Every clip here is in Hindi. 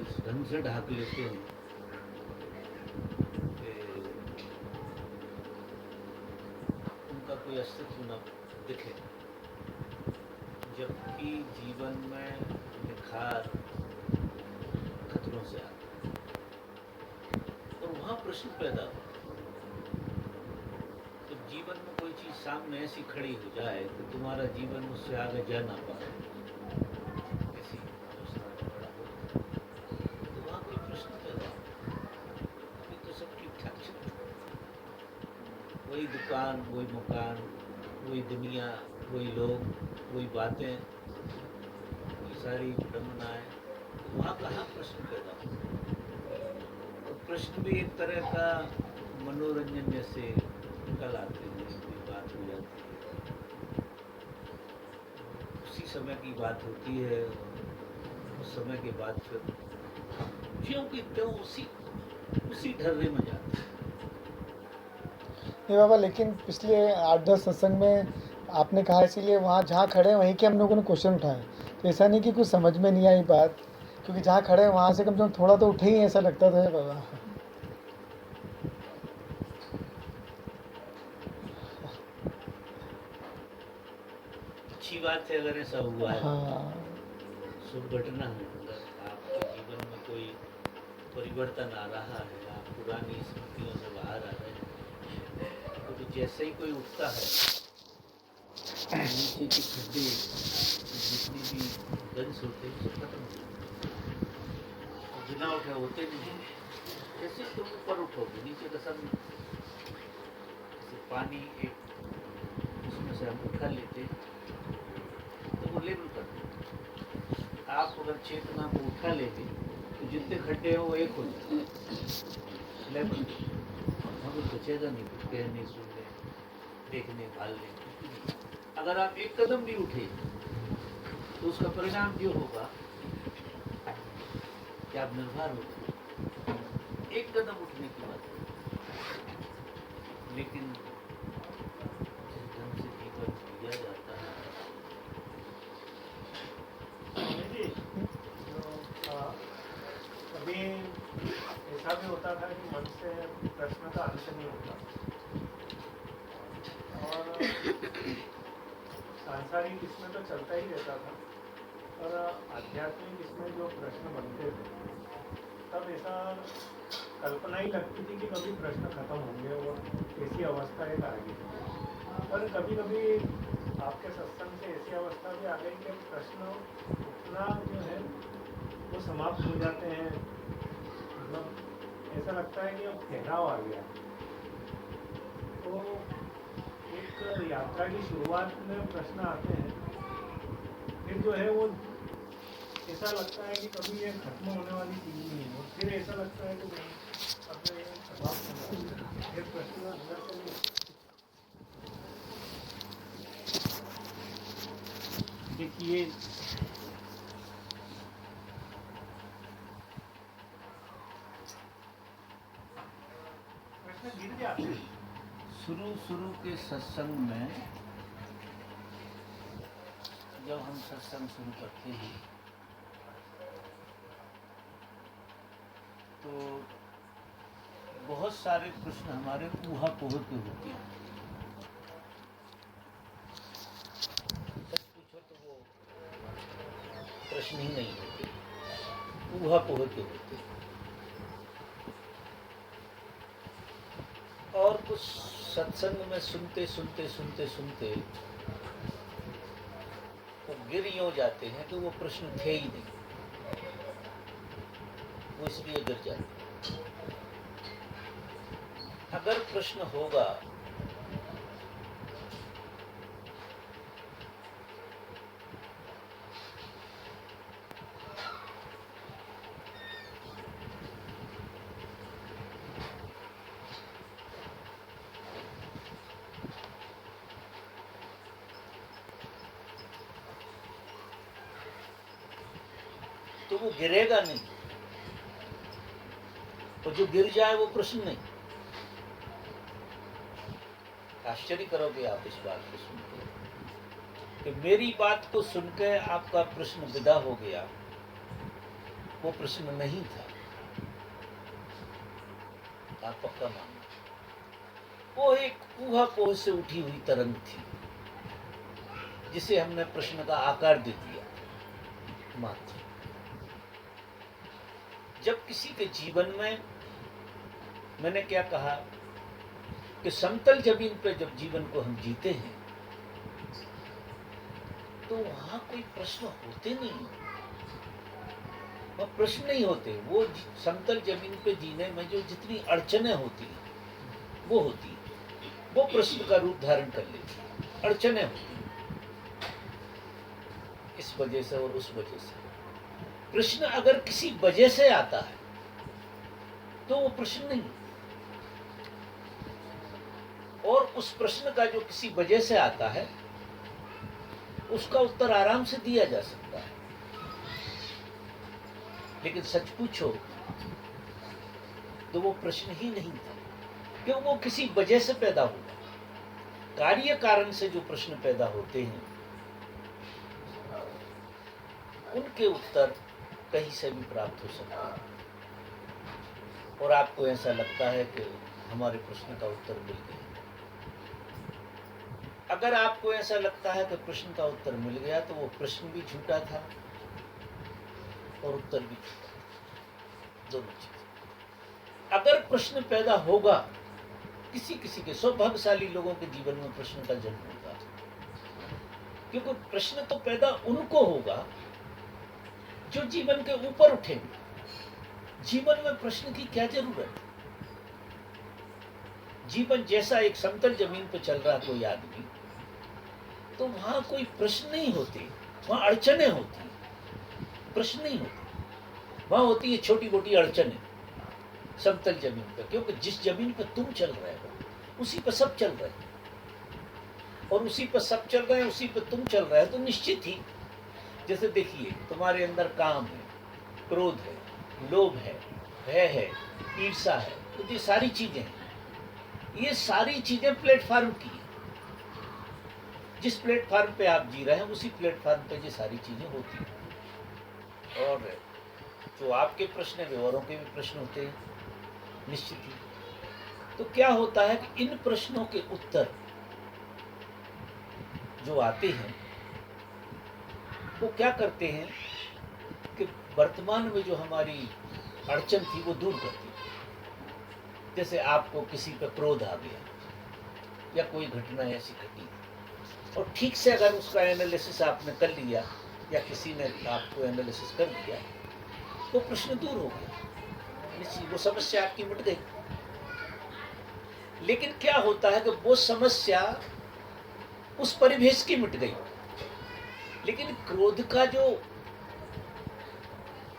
इस ढंग से ढाक लेते हैं कि उनका कोई अस्तित्व न दिखे, जबकि जीवन में निखार खतरों से आता है। और वहाँ प्रश्न पैदा होता है। तो जीवन में कोई चीज़ सामने ऐसी खड़ी हो जाए कि तुम्हारा जीवन उससे आगे जा ना पाए, ऐसी अवस्था में खड़ा हो, तो वहाँ कोई प्रश्न पैदा होता है। अभी तो सब ठीक ठाक चल रहा है, वही दुकान, वही मकान, वही दुनिया, वही लोग, वही बातें, वही सारी विडम्बनाएं, तो वहाँ कहाँ प्रश्न पैदा होता है। और प्रश्न भी एक तरह का मनोरंजन जैसे निकल आते हैं, कोई बात हो जाती है, उसी समय की बात होती है, उस समय के बाद फिर ज्यों की त्यों उसी ढर्रे में जाते हैं। नहीं बाबा, लेकिन पिछले 8-10 सत्संग में आपने कहा, इसीलिए वहाँ जहाँ खड़े हैं वहीं के हम लोगों ने क्वेश्चन उठाए। तो ऐसा नहीं कि कुछ समझ में नहीं आई बात, क्योंकि जहाँ खड़े हैं वहाँ से कम से कम थोड़ा तो उठे ही, ऐसा लगता था बाबा। अच्छी बात है अगर ऐसा हुआ है, हाँ, शुभ घटना है। अगर आपके जीवन में कोई परिवर्तन आ रहा है, आप पुरानी स्मृतियों से बाहर आ रहे हैं, तो जैसे ही कोई उठता है, नीचे की खड्डे जितनी भी दंश होते हैं सब खत्म हो जाते हैं, और बिना उठे होते नहीं हैं। जैसे तुम ऊपर उठोगे, नीचे का सब, जैसे पानी एक उसमें से हम उठा लेते तो वो लेवल कर देते। आप अगर चेतना को उठा लेंगे तो जितने खड्डे हैं वो एक हो जाए, लेवल। हम सोचेगा नहीं, कुछ कहने, सुनने, देखने, भालने। अगर आप एक कदम भी उठे तो उसका परिणाम ये होगा कि आप निर्भर हो गए एक कदम उठने की बात। लेकिन जिस ढंग से जीवन जिया जाता है, कभी ऐसा भी होता था कि मन से प्रश्न का अंत नहीं होता, और सांसारिक इसमें तो चलता ही रहता था, और आध्यात्मिक इसमें जो प्रश्न बनते थे तब ऐसा कल्पना ही लगती थी कि कभी प्रश्न खत्म होंगे और ऐसी अवस्था एक आ गई। पर कभी कभी आपके सत्संग से ऐसी अवस्था भी आ गई कि प्रश्न उठना जो है वो समाप्त हो जाते हैं। मतलब ऐसा लगता है कि अब ठहराव आ गया। तो एक यात्रा की शुरुआत में प्रश्न आते हैं, फिर जो है वो ऐसा लगता है कि कभी ये खत्म होने वाली चीज़ नहीं है, और फिर ऐसा लगता है कि नहीं, अब ये समाप्त हो गया, फिर प्रश्न अंदर से नहीं। देखिए प्रश्न गिर जाते हैं। शुरू के सत्संग में जब हम सत्संग शुरू करते हैं तो बहुत सारे प्रश्न हमारे ऊहापोह के होते हैं। सच पूछो तो वो प्रश्न ही नहीं होते, ऊहापोह के होते हैं। और कुछ सत्संग में सुनते वो गिर यूं जाते हैं कि वो प्रश्न थे ही नहीं, वो इसलिए गिर जाते हैं। अगर प्रश्न होगा तो वो गिरेगा नहीं, और जो गिर जाए वो प्रश्न नहीं। आश्चर्य करोगे आप इस बात को सुनकर कि मेरी बात को सुनकर आपका प्रश्न विदा हो गया, वो प्रश्न नहीं था। आप पक्का मानना, वो एक ऊहापोह से उठी हुई तरंग थी जिसे हमने प्रश्न का आकार दे दिया मात्र। जब किसी के जीवन में, मैंने क्या कहा कि समतल जमीन पे जब जीवन को हम जीते हैं तो वहां कोई प्रश्न होते नहीं, वह प्रश्न नहीं होते। वो समतल जमीन पे जीने में जो जितनी अड़चने होती हैं वो होती है, वो प्रश्न का रूप धारण कर लेती है। अड़चने होती हैं इस वजह से और उस वजह से। प्रश्न अगर किसी वजह से आता है तो वो प्रश्न नहीं, और उस प्रश्न का जो किसी वजह से आता है उसका उत्तर आराम से दिया जा सकता है। लेकिन सच पूछो तो वो प्रश्न ही नहीं था, क्यों? वो किसी वजह से पैदा हुआ। कार्य कारण से जो प्रश्न पैदा होते हैं उनके उत्तर कहीं से भी प्राप्त हो सकते हैं। और आपको ऐसा लगता है कि हमारे प्रश्न का उत्तर मिल गया। अगर आपको ऐसा लगता है कि प्रश्न का उत्तर मिल गया तो वो प्रश्न भी झूठा था और उत्तर भी झूठा था, दोनों चीज। अगर प्रश्न पैदा होगा, किसी किसी के सौभाग्यशाली लोगों के जीवन में प्रश्न का जन्म होगा, क्योंकि प्रश्न तो पैदा उनको होगा जो जीवन के ऊपर उठेंगे। जीवन में प्रश्न की क्या जरूरत है? जीवन जैसा एक समतल जमीन पर चल रहा कोई आदमी, तो वहां कोई प्रश्न नहीं होते, वहां अड़चने होती, प्रश्न नहीं होते। वहां होती है छोटी मोटी अड़चने समतल जमीन पर, क्योंकि जिस जमीन पर तुम चल रहे हो उसी पर सब चल रहे हैं, और उसी पर सब चल रहे हैं, उसी पर तुम चल रहे हो, तो निश्चित ही, जैसे देखिए तुम्हारे अंदर काम है, क्रोध है, लोभ है, भय है, ईर्षा है, तो ये सारी चीजें हैं। ये सारी चीजें प्लेटफार्म की है। जिस प्लेटफार्म पे आप जी रहे हैं उसी प्लेटफार्म पे ये सारी चीजें होती हैं। और जो आपके प्रश्न है वे औरों के भी प्रश्न होते हैं, निश्चित ही। तो क्या होता है कि इन प्रश्नों के उत्तर जो आते हैं वो क्या करते हैं कि वर्तमान में जो हमारी अड़चन थी वो दूर करती है। जैसे आपको किसी पर क्रोध आ गया या कोई घटना ऐसी घटी, और ठीक से अगर उसका एनालिसिस आपने कर लिया या किसी ने आपको एनालिसिस कर दिया तो प्रश्न दूर हो गया, वो समस्या आपकी मिट गई। लेकिन क्या होता है कि वो समस्या उस परिवेश की मिट गई, लेकिन क्रोध का जो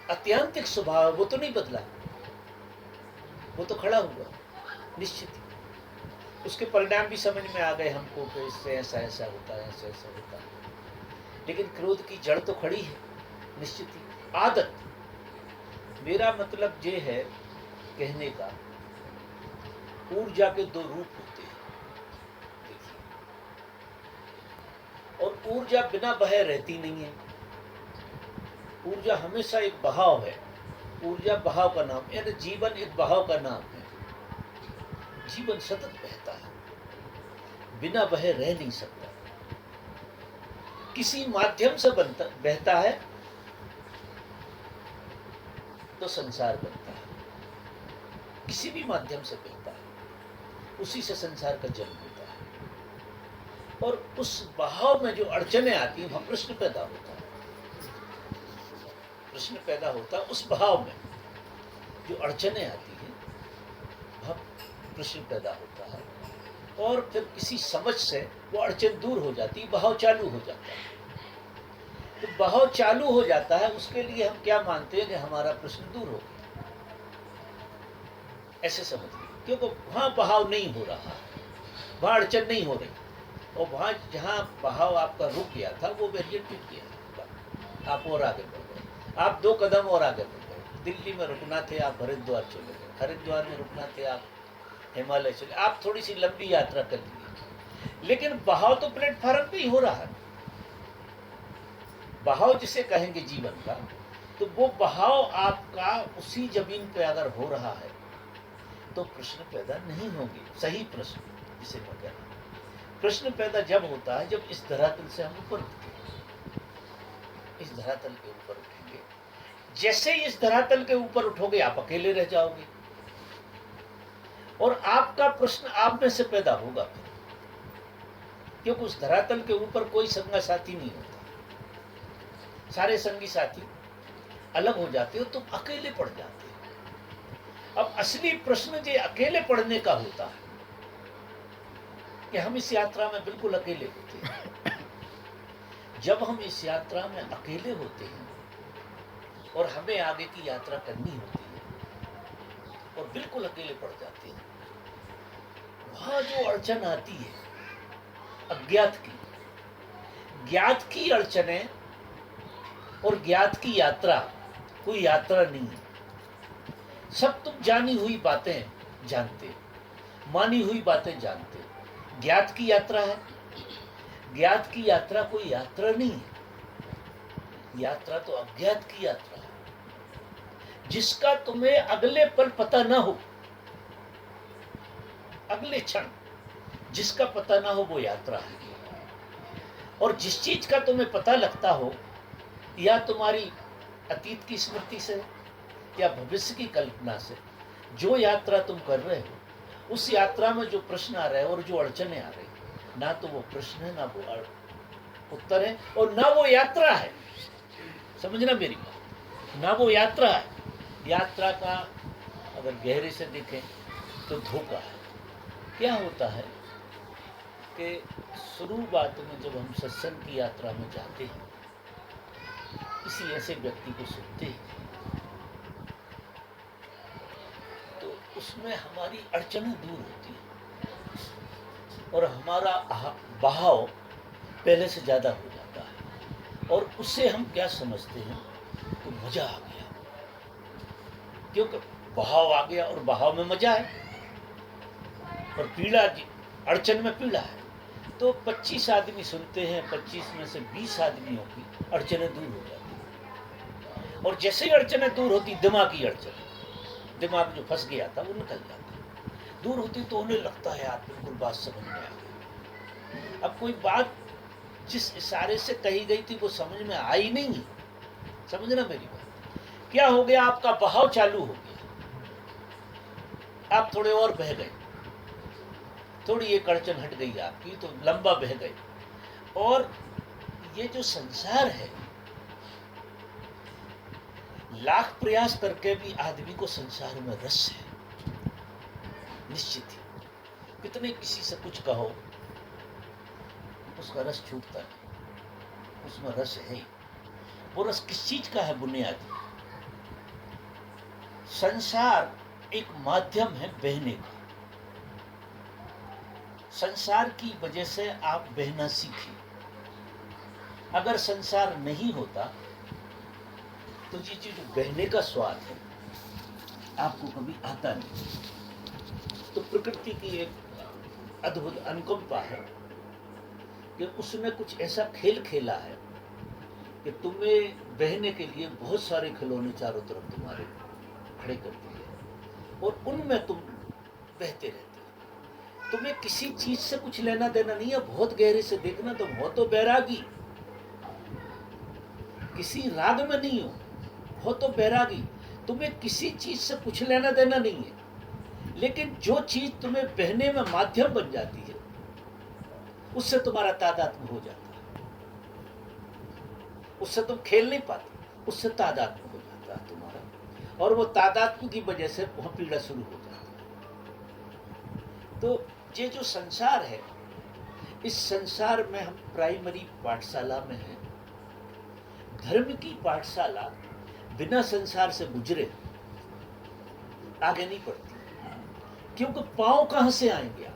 अत्यंतिक स्वभाव वो तो नहीं बदला, वो तो खड़ा हुआ निश्चित ही। उसके परिणाम भी समझ में आ गए हमको कि इससे ऐसा ऐसा होता है, ऐसा ऐसा होता है। लेकिन क्रोध की जड़ तो खड़ी है निश्चित ही। आदत, मेरा मतलब ये है कहने का, ऊर्जा के दो रूप होते हैं देखिए, और ऊर्जा बिना बहे रहती नहीं है। ऊर्जा हमेशा एक बहाव है। ऊर्जा बहाव का नाम, यानी जीवन एक बहाव का नाम है। जीवन सतत बहता है, बिना बहे रह नहीं सकता। किसी माध्यम से बहता है तो संसार बनता है, किसी भी माध्यम से बहता है, उसी से संसार का जन्म होता है। और उस बहाव में जो अड़चने आती हैं वहां प्रश्न पैदा होता है। प्रश्न पैदा होता है उस बहाव में जो अड़चने आती हैं, वहां प्रश्न पैदा होता है, और फिर किसी समझ से वो अड़चन दूर हो जाती है, बहाव चालू हो जाता है। तो बहाव चालू हो जाता है, उसके लिए हम क्या मानते हैं कि हमारा प्रश्न दूर हो गया, ऐसे समझिए। क्योंकि वहां बहाव नहीं हो रहा, वहां अड़चन नहीं हो रही, और वहां जहां बहाव आपका रुक गया था वो बैरियर टूट गया, आप और आगे बढ़ गए। आप 2 कदम और आगे बढ़ गए। दिल्ली में रुकना थे, आप हरिद्वार चले गए। हरिद्वार में रुकना थे, आप हिमालय चले। आप थोड़ी सी लंबी यात्रा कर ली, लेकिन बहाव तो प्लेटफार्म पे ही हो रहा है। बहाव जिसे कहेंगे जीवन का, तो वो बहाव आपका उसी जमीन पे अगर हो रहा है तो प्रश्न पैदा नहीं होंगे। सही प्रश्न जिसे मैं कह रहा हूं, प्रश्न पैदा जब होता है जब इस धरातल से हम ऊपर उठते हैं। इस धरातल के ऊपर उठेंगे, जैसे ही इस धरातल के ऊपर उठोगे आप अकेले रह जाओगे और आपका प्रश्न आप में से पैदा होगा फिर, क्योंकि उस धरातल के ऊपर कोई संगा साथी नहीं होता। सारे संगी साथी अलग हो जाते हो, तुम अकेले पड़ जाते हो। अब असली प्रश्न जो अकेले पड़ने का होता है कि हम इस यात्रा में बिल्कुल अकेले होते हैं। जब हम इस यात्रा में अकेले होते हैं और हमें आगे की यात्रा करनी होती है और बिल्कुल अकेले पड़ जाते हैं, वहां जो अड़चन आती है अज्ञात की, ज्ञात की अड़चनें और ज्ञात की यात्रा कोई यात्रा नहीं है। सब तुम जानी हुई बातें जानते, मानी हुई बातें जानते। ज्ञात की यात्रा है, ज्ञात की यात्रा कोई यात्रा नहीं है। यात्रा तो अज्ञात की यात्रा है, जिसका तुम्हें अगले पल पता ना हो, अगले क्षण जिसका पता ना हो वो यात्रा है। और जिस चीज का तुम्हें पता लगता हो, या तुम्हारी अतीत की स्मृति से या भविष्य की कल्पना से, जो यात्रा तुम कर रहे हो उस यात्रा में जो प्रश्न आ रहे हैं और जो अड़चने आ रही, ना तो वो प्रश्न है, ना वो उत्तर है, और ना वो यात्रा है। समझना मेरी बात, ना वो यात्रा है। यात्रा का अगर गहरे से देखें तो धोखा है। क्या होता है कि शुरुआत में जब हम सत्संग की यात्रा में जाते हैं, किसी ऐसे व्यक्ति को सुनते हैं, तो उसमें हमारी अड़चनें दूर होती हैं और हमारा बहाव पहले से ज़्यादा हो जाता है, और उससे हम क्या समझते हैं तो मज़ा आ गया, क्योंकि बहाव आ गया और बहाव में मज़ा है और पीड़ा, अड़चन में पीड़ा है। तो 25 आदमी सुनते हैं, 25 में से 20 आदमियों की अड़चनें दूर हो जाती हैं। और जैसे ही अड़चनें दूर होती, दिमागी अड़चन, दिमाग जो फंस गया था वो निकल जाता, दूर होती तो उन्हें लगता है यार बिल्कुल बात समझ में आ गई। अब कोई बात जिस इशारे से कही गई थी वो समझ में आई नहीं। समझना मेरी बात, क्या हो गया, आपका बहाव चालू हो गया, आप थोड़े और बह गए, थोड़ी एक अड़चन हट गई आपकी तो लंबा बह गए। और ये जो संसार है, लाख प्रयास करके भी आदमी को संसार में रस है, निश्चित ही। कितने किसी से कुछ कहो उसका रस छूटता नहीं, उसमें रस है ही। वो रस किस चीज का है? बुनियादी। संसार एक माध्यम है बहने का। संसार की वजह से आप बहना सीखिए। अगर संसार नहीं होता तो ये जो बहने का स्वाद है आपको कभी आता नहीं। तो प्रकृति की एक अद्भुत अनुकंपा है कि उसने कुछ ऐसा खेल खेला है कि तुम्हें बहने के लिए बहुत सारे खिलौने चारों तरफ तुम्हारे खड़े कर दिए और उनमें तुम बहते रहते। तुम्हें किसी चीज से कुछ लेना देना नहीं है। बहुत गहरे से देखना, तुम हो तो बैरागी, किसी राग में नहीं हो तो बैरागी। तुम्हें किसी चीज से कुछ लेना देना नहीं है, लेकिन जो चीज तुम्हें बहने में माध्यम बन जाती है उससे तुम्हारा तादात्म्य हो जाता है। उससे तुम खेल नहीं पाते, उससे तादात्म्य हो जाता है तुम्हारा, और वो तादात्म्य की वजह से वहां पीड़ा शुरू हो जाती है। तो ये जो संसार है, इस संसार में हम प्राइमरी पाठशाला में हैं। धर्म की पाठशाला बिना संसार से गुजरे आगे नहीं बढ़ती, क्योंकि पांव कहां से आएंगे?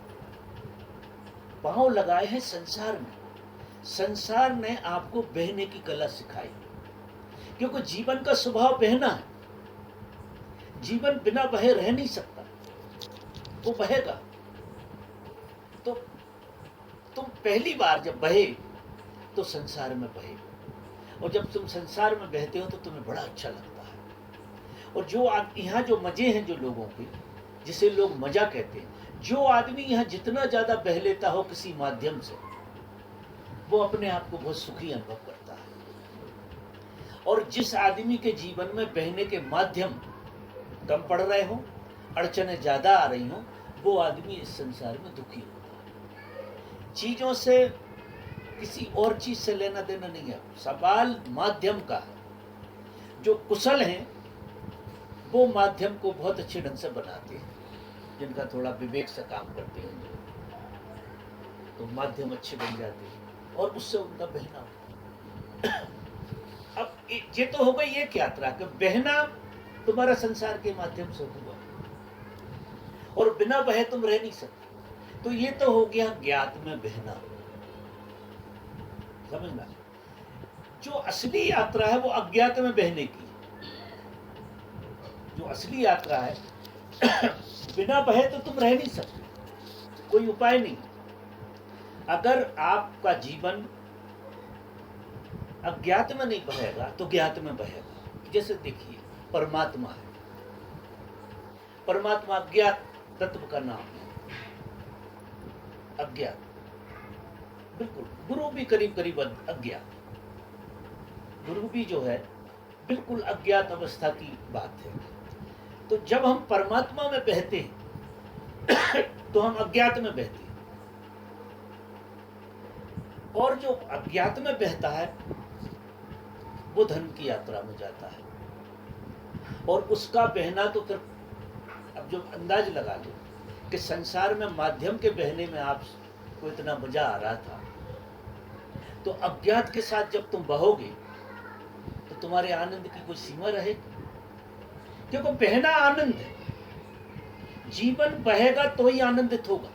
पांव लगाए हैं संसार में। संसार ने आपको बहने की कला सिखाई, क्योंकि जीवन का स्वभाव बहना है। जीवन बिना बहे रह नहीं सकता, वो बहेगा। तो तुम पहली बार जब बहे तो संसार में बहे, और जब तुम संसार में बहते हो तो तुम्हें बड़ा अच्छा लगता है। और जो यहाँ जो मजे हैं जो लोगों के, जिसे लोग मजा कहते हैं, जो आदमी यहाँ जितना ज्यादा बह लेता हो किसी माध्यम से, वो अपने आप को बहुत सुखी अनुभव करता है। और जिस आदमी के जीवन में बहने के माध्यम कम पड़ रहे हो, अड़चनें ज्यादा आ रही हो, वो आदमी इस संसार में दुखी होता है। चीजों से, किसी और चीज से लेना देना नहीं है, सवाल माध्यम का है। जो कुशल हैं वो माध्यम को बहुत अच्छे ढंग से बनाते हैं, जिनका थोड़ा विवेक से काम करते हैं तो माध्यम अच्छे बन जाते हैं और उससे उनका बहना होता है। अब ये तो हो गई एक यात्रा कि बहना तुम्हारा संसार के माध्यम से हुआ, और बिना बहे तुम रह नहीं सकते। तो ये तो हो गया ज्ञात में बहना, समझना। जो असली यात्रा है वो अज्ञात में बहने की। जो असली यात्रा है बिना बहे तो तुम रह नहीं सकते, कोई उपाय नहीं। अगर आपका जीवन अज्ञात में नहीं बहेगा तो ज्ञात में बहेगा। जैसे देखिए, परमात्मा है, परमात्मा अज्ञात तत्व का नाम है, अज्ञात, बिल्कुल। गुरु भी करीब करीब अज्ञात, गुरु भी जो है बिल्कुल अज्ञात अवस्था की बात है। तो जब हम परमात्मा में बहते हैं तो हम अज्ञात में बहते हैं, और जो अज्ञात में बहता है वो धन की यात्रा में जाता है। और उसका बहना तो फिर, अब जो अंदाज लगा लो कि संसार में माध्यम के बहने में आपको इतना मजा आ रहा था, तो अज्ञात के साथ जब तुम बहोगे तो तुम्हारे आनंद की कोई सीमा रहेगी, क्योंकि बहना आनंद है। जीवन बहेगा तो ही आनंदित होगा।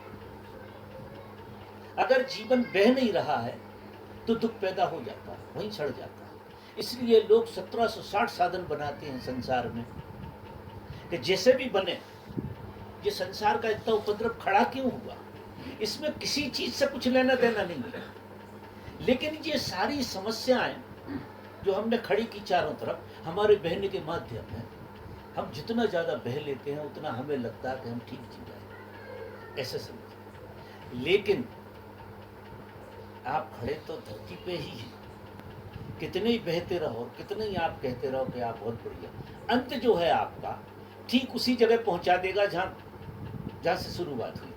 अगर जीवन बह नहीं रहा है तो दुख पैदा हो जाता है, वहीं सड़ जाता है। इसलिए लोग 1760 साधन बनाते हैं संसार में कि जैसे भी बने। ये संसार का इतना उपद्रव खड़ा क्यों हुआ? इसमें किसी चीज से कुछ लेना देना नहीं है, लेकिन ये सारी समस्याएं जो हमने खड़ी की चारों तरफ, हमारे बहने के माध्यम है। हम जितना ज्यादा बह लेते हैं उतना हमें लगता है कि हम ठीक जी रहे हैं, ऐसे समझ। लेकिन आप खड़े तो धरती पे ही हैं। कितने ही बहते रहो, कितने ही आप कहते रहो कि आप बहुत बढ़िया, अंत जो है आपका ठीक उसी जगह पहुंचा देगा जहां से शुरुआत हुई थी।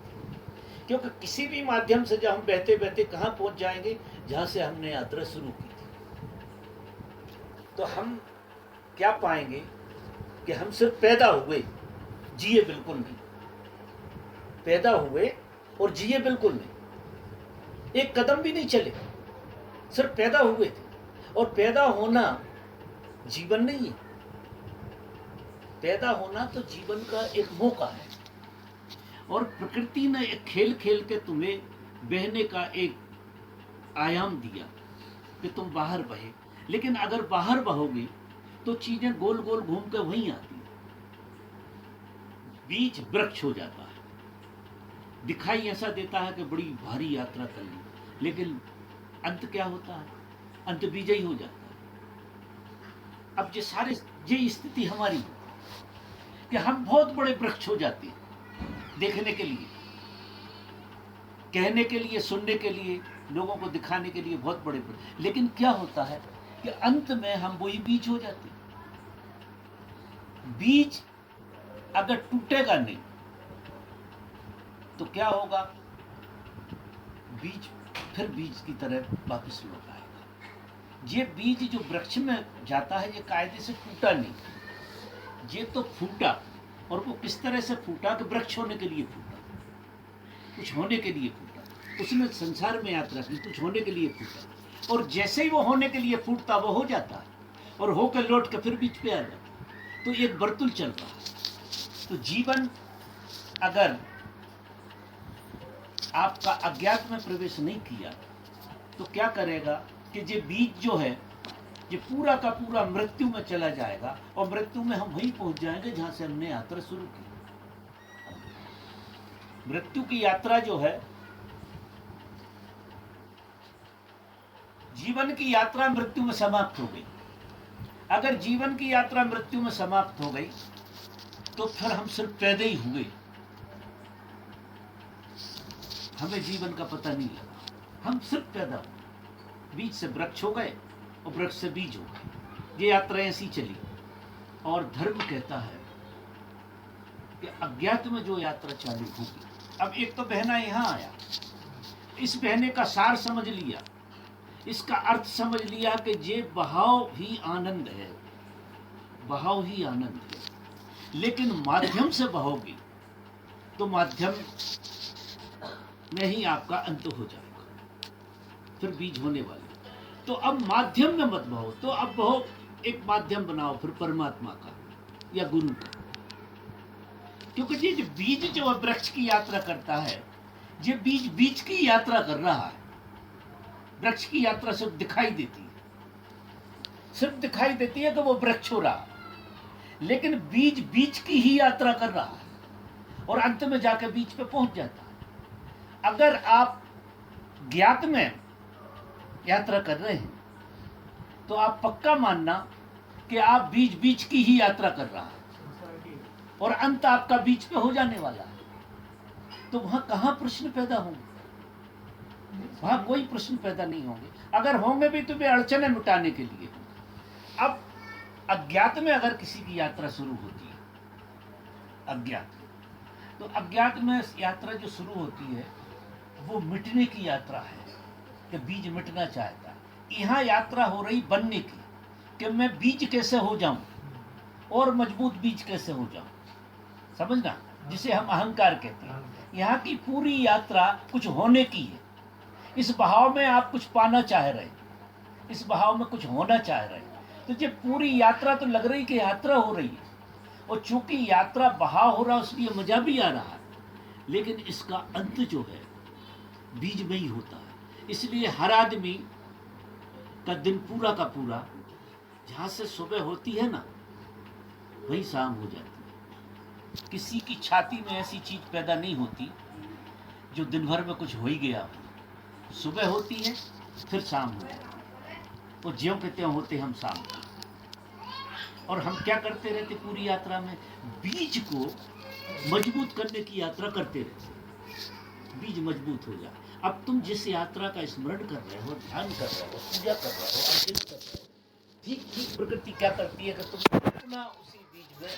क्योंकि किसी भी माध्यम से जब हम बहते बहते कहां पहुंच जाएंगे, जहां से हमने यात्रा शुरू की थी। तो हम क्या पाएंगे कि हम सिर्फ पैदा हुए, जिए बिल्कुल नहीं। पैदा हुए और जिए बिल्कुल नहीं, एक कदम भी नहीं चले, सिर्फ पैदा हुए थे। और पैदा होना जीवन नहीं है, पैदा होना तो जीवन का एक मौका है। और प्रकृति ने एक खेल खेल के तुम्हें बहने का एक आयाम दिया कि तुम बाहर बहे। लेकिन अगर बाहर बहोगे तो चीजें गोल गोल घूम कर वहीं आती, बीज वृक्ष हो जाता है। दिखाई ऐसा देता है कि बड़ी भारी यात्रा कर ली, लेकिन अंत क्या होता है? अंत बीज ही हो जाता है। अब ये स्थिति हमारी कि हम बहुत बड़े वृक्ष हो जाते हैं, देखने के लिए, कहने के लिए, सुनने के लिए, लोगों को दिखाने के लिए बहुत बड़े वृक्ष। लेकिन क्या होता है कि अंत में हम वही बीज हो जाते हैं। बीज अगर टूटेगा नहीं तो क्या होगा? बीज फिर बीज की तरह वापस लौट आएगा। ये बीज जो वृक्ष में जाता है, ये कायदे से टूटा नहीं, ये तो फूटा। और वो किस तरह से फूटा कि वृक्ष होने के लिए फूटा, कुछ होने के लिए फूटा। उसने संसार में यात्रा की, कुछ होने के लिए फूटा। और जैसे ही वो होने के लिए फूटता, वो हो जाता है, और होकर लौट के फिर बीच पे आ जाता। तो एक वर्तुल चल रहा है। तो जीवन अगर आपका अज्ञात में प्रवेश नहीं किया तो क्या करेगा कि ये बीज जो है ये पूरा का पूरा मृत्यु में चला जाएगा, और मृत्यु में हम वहीं पहुंच जाएंगे जहां से हमने यात्रा शुरू की। मृत्यु की यात्रा जो है जीवन की यात्रा मृत्यु में समाप्त हो गई। अगर जीवन की यात्रा मृत्यु में समाप्त हो गई तो फिर हम सिर्फ पैदा ही हुए, हमें जीवन का पता नहीं लगा। हम सिर्फ पैदा हुए, बीज से वृक्ष हो गए और वृक्ष से बीज हो गए। ये यात्रा ऐसी चली। और धर्म कहता है कि अज्ञात में जो यात्रा चालू होगी। अब एक तो बहना यहाँ आया, इस बहने का सार समझ लिया, इसका अर्थ समझ लिया कि ये बहाव ही आनंद है, बहाव ही आनंद है। लेकिन माध्यम से बहोगी तो माध्यम में ही आपका अंत हो जाएगा, फिर बीज होने वाले। तो अब माध्यम में मत बहो, तो अब बहो एक माध्यम बनाओ, फिर परमात्मा का या गुरु का। क्योंकि ये जो बीज जो वृक्ष की यात्रा करता है, ये बीज बीज की यात्रा कर रहा है। वृक्ष की यात्रा सिर्फ दिखाई देती है, सिर्फ दिखाई देती है कि वो वृक्ष हो रहा, लेकिन बीज बीज की ही यात्रा कर रहा है और अंत में जाकर बीज पे पहुंच जाता है। अगर आप ज्ञात में यात्रा कर रहे हैं तो आप पक्का मानना कि आप बीज बीज की ही यात्रा कर रहा है और अंत आपका बीज पे हो जाने वाला है। तो वहां कहां प्रश्न पैदा होंगे? वहां कोई प्रश्न पैदा नहीं होंगे। अगर होंगे भी तो वे अड़चने मिटाने के लिए होंगे। अब अज्ञात में अगर किसी की यात्रा शुरू होती है, अज्ञात, तो अज्ञात में यात्रा जो शुरू होती है वो मिटने की यात्रा है कि बीज मिटना चाहता है। यहाँ यात्रा हो रही बनने की कि मैं बीज कैसे हो जाऊं और मजबूत बीज कैसे हो जाऊं, समझना, जिसे हम अहंकार कहते हैं। यहाँ की पूरी यात्रा कुछ होने की है। इस बहाव में आप कुछ पाना चाह रहे, इस बहाव में कुछ होना चाह रहे, तो ये पूरी यात्रा तो लग रही कि यात्रा हो रही है। और चूंकि यात्रा बहाव हो रहा है इसलिए मजा भी आ रहा है, लेकिन इसका अंत जो है बीज में ही होता है। इसलिए हर आदमी का दिन पूरा का पूरा जहाँ से सुबह होती है ना वही शाम हो जाती है। किसी की छाती में ऐसी चीज पैदा नहीं होती जो दिन भर में कुछ हो ही गया हो। सुबह होती है फिर शाम हो जाती है, और ज्यों के त्यों होते हम शाम। और हम क्या करते रहते पूरी यात्रा में? बीज को मजबूत करने की यात्रा करते रहते, बीज मजबूत हो जाए। अब तुम जिस यात्रा का स्मरण कर रहे हो, ध्यान कर रहे हो, पूजा कर रहे हो, अर्चना कर रहे हो, ठीक ठीक प्रकृति क्या करती है कि तुम अपना उसी बीज में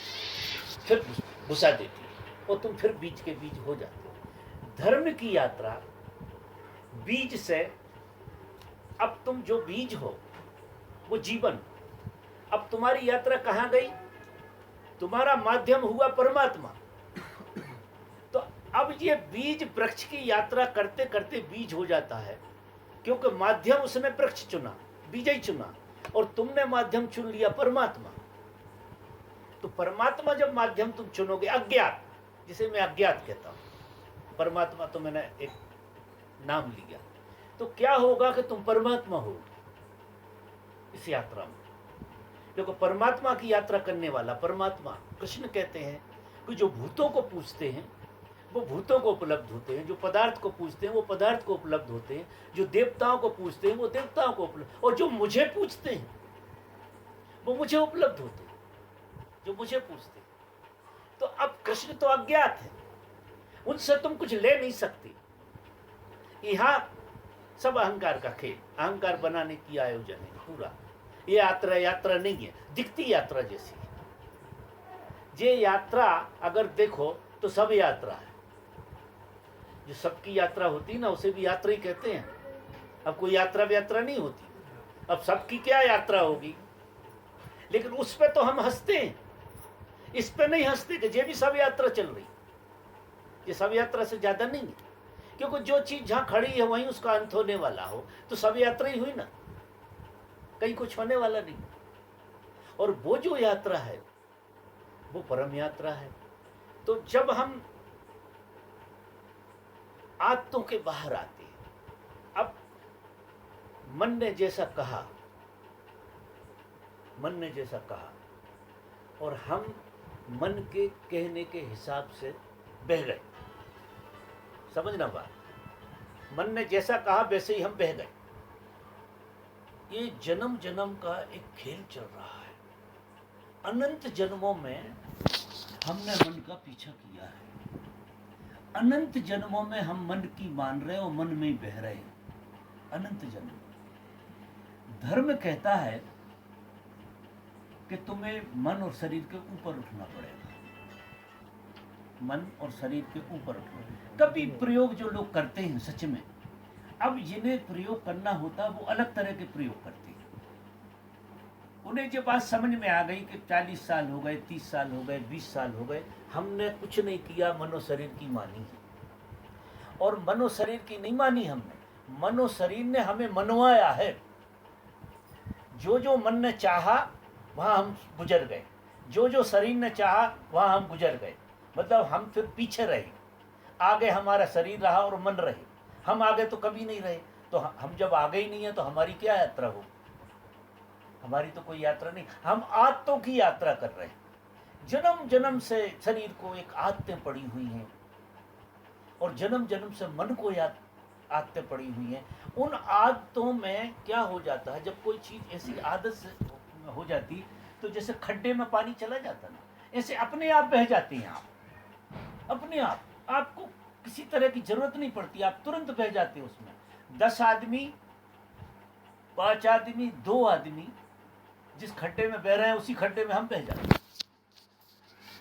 फिर घुसा देती है और तुम फिर बीज के बीज हो जाते हो। धर्म की यात्रा बीज से, अब तुम जो बीज हो वो जीवन। अब तुम्हारी यात्रा कहाँ गई? तुम्हारा माध्यम हुआ परमात्मा। तो अब ये बीज वृक्ष की यात्रा करते करते बीज हो जाता है, क्योंकि माध्यम उसने वृक्ष चुना, बीज ही चुना, और तुमने माध्यम चुन लिया परमात्मा। तो परमात्मा जब माध्यम तुम चुनोगे, अज्ञात, जिसे मैं अज्ञात कहता हूं, परमात्मा तो मैंने एक नाम लिया, तो क्या होगा कि तुम परमात्मा हो इस यात्रा में। देखो, परमात्मा की यात्रा करने वाला परमात्मा, कृष्ण कहते हैं कि जो भूतों को पूछते हैं वो भूतों को उपलब्ध होते हैं, जो पदार्थ को पूछते हैं वो पदार्थ को उपलब्ध होते हैं, जो देवताओं को पूछते हैं वो देवताओं को उपलब्ध, और जो मुझे पूछते हैं वो मुझे उपलब्ध होते हैं, जो मुझे पूछते हैं। तो अब कृष्ण तो अज्ञात है, उनसे तुम कुछ ले नहीं सकते। यहाँ सब अहंकार का खेल, अहंकार बनाने की आयोजन है पूरा। ये यात्रा यात्रा नहीं है, दिखती यात्रा जैसी है। ये यात्रा अगर देखो तो सब यात्रा है। जो सबकी यात्रा होती है ना उसे भी यात्रा ही कहते हैं। अब कोई यात्रा व्यात्रा नहीं होती। अब सबकी क्या यात्रा होगी? लेकिन उस पे तो हम हंसते हैं, इस पे नहीं हंसते कि ये भी सब यात्रा चल रही। ये सब यात्रा से ज्यादा नहीं है, क्योंकि जो चीज जहां खड़ी है वहीं उसका अंत होने वाला हो, तो सब यात्रा ही हुई ना, कहीं कुछ होने वाला नहीं। और वो जो यात्रा है वो परम यात्रा है। तो जब हम आत्तों के बाहर आते हैं, अब मन ने जैसा कहा, मन ने जैसा कहा, और हम मन के कहने के हिसाब से बह गए। समझना बात, मन ने जैसा कहा वैसे ही हम बह गए। ये जन्म जन्म का एक खेल चल रहा है। अनंत जन्मों में हमने मन का पीछा किया है, अनंत जन्मों में हम मन की मान रहे और मन में ही बह रहे हैं। अनंत जन्म धर्म कहता है कि तुम्हें मन और शरीर के ऊपर उठना पड़ेगा, मन और शरीर के ऊपर उठना। कभी प्रयोग जो लोग करते हैं सच में, अब जिन्हें प्रयोग करना होता वो अलग तरह के प्रयोग करते हैं। उन्हें जो बात समझ में आ गई कि 40 साल हो गए, 30 साल हो गए, 20 साल हो गए, हमने कुछ नहीं किया, मनो शरीर की मानी है। और मनो शरीर की नहीं मानी हमने, मनो शरीर ने हमें मनवाया है। जो जो मन ने चाहा वहाँ हम गुजर गए, जो जो शरीर ने चाहा वहाँ हम गुजर गए। मतलब हम फिर पीछे रहे, आगे हमारा शरीर रहा और मन रहे, हम आगे तो कभी नहीं रहे। तो हम जब आगे ही नहीं है तो हमारी क्या यात्रा हो? हमारी तो कोई यात्रा नहीं, हम आत्तों की यात्रा कर रहे हैं। जन्म जन्म से शरीर को एक आदतें पड़ी हुई हैं और जन्म जन्म से मन को आदतें पड़ी हुई हैं। उन आदतों में क्या हो जाता है, जब कोई चीज़ ऐसी आदत से हो जाती तो जैसे खड्डे में पानी चला जाता ना, ऐसे अपने आप बह जाते हैं। आप अपने आप, आपको किसी तरह की जरूरत नहीं पड़ती, आप तुरंत बह जाते हो उसमें। 10 आदमी, 5 आदमी, 2 आदमी जिस खड्डे में बह रहे हैं उसी खड्डे में हम बह जाते हैं।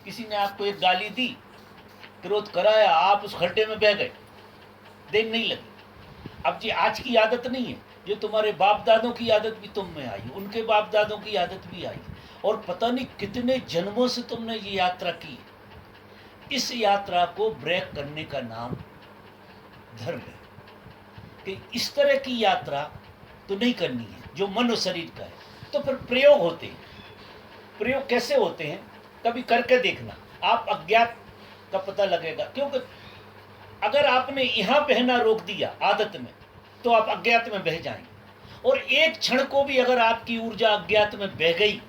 किसी ने आपको एक गाली दी, क्रोध कराया, आप उस खड्डे में बह गए, देर नहीं लगी। अब जी आज की आदत नहीं है, ये तुम्हारे बाप दादों की आदत भी तुम में आई, उनके बाप दादों की आदत भी आई, और पता नहीं कितने जन्मों से तुमने ये यात्रा की। इस यात्रा को ब्रेक करने का नाम धर्म है कि इस तरह की यात्रा तो नहीं करनी है जो मन और शरीर का है। तो फिर प्रयोग होते हैं। प्रयोग कैसे होते हैं, कभी करके देखना, आप अज्ञात का पता लगेगा। क्योंकि अगर आपने यहाँ बहना रोक दिया आदत में तो आप अज्ञात में बह जाएंगे। और एक क्षण को भी अगर आपकी ऊर्जा अज्ञात में बह गई